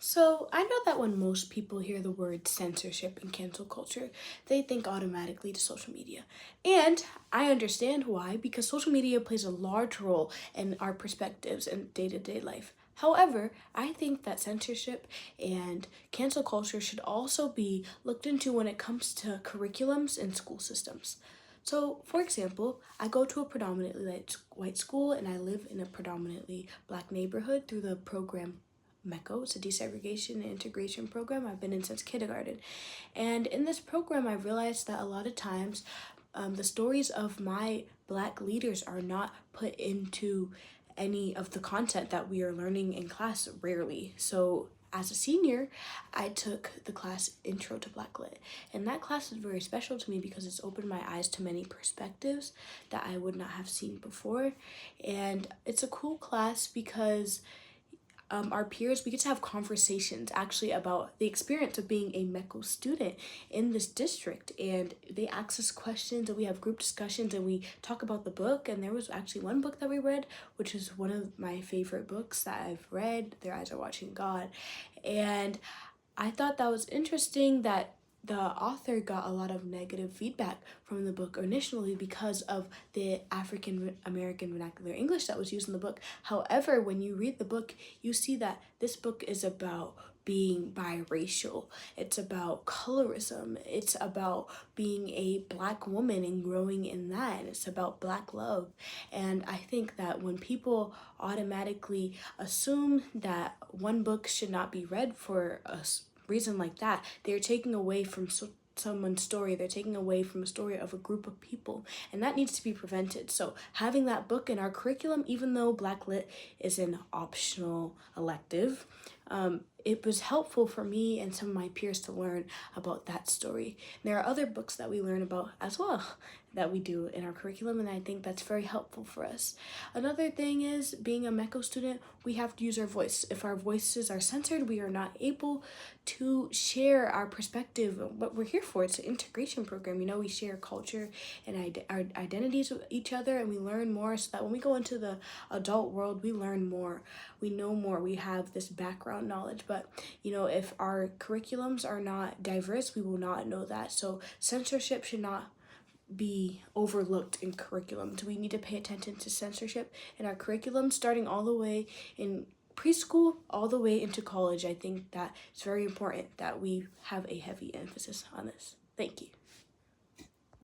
So, I know that when most people hear the word censorship and cancel culture, they think automatically to social media. And I understand why, because social media plays a large role in our perspectives and day to day life. However, I think that censorship and cancel culture should also be looked into when it comes to curriculums and school systems. So, for example, I go to a predominantly white school and I live in a predominantly black neighborhood through the program MECO. It's a desegregation and integration program I've been in since kindergarten. And in this program, I realized that a lot of times the stories of my black leaders are not put into any of the content that we are learning in class, rarely. So as a senior, I took the class Intro to Black Lit. And that class is very special to me because it's opened my eyes to many perspectives that I would not have seen before. And it's a cool class because our peers, we get to have conversations actually about the experience of being a MECO student in this district. And they ask us questions and we have group discussions and we talk about the book. And there was actually one book that we read, which is one of my favorite books that I've read, Their Eyes Are Watching God. And I thought that was interesting that the author got a lot of negative feedback from the book initially because of the African American vernacular English that was used in the book. However, when you read the book, you see that this book is about being biracial. It's about colorism. It's about being a black woman and growing in that. And it's about black love. And I think that when people automatically assume that one book should not be read for us reason like that, they're taking away from someone's story. They're taking away from a story of a group of people, and that needs to be prevented. So having that book in our curriculum, even though Black Lit is an optional elective, it was helpful for me and some of my peers to learn about that story. And there are other books that we learn about as well that we do in our curriculum, and I think that's very helpful for us. Another thing is, being a MECO student, we have to use our voice. If our voices are censored, we are not able to share our perspective, what we're here for. It's an integration program. You know, we share culture and our identities with each other, and we learn more so that when we go into the adult world, we learn more, we know more, we have this background knowledge. But, you know, if our curriculums are not diverse, we will not know that. So censorship should not be overlooked in curriculum. So we need to pay attention to censorship in our curriculum, starting all the way in preschool all the way into college. I think that it's very important that we have a heavy emphasis on this. Thank you.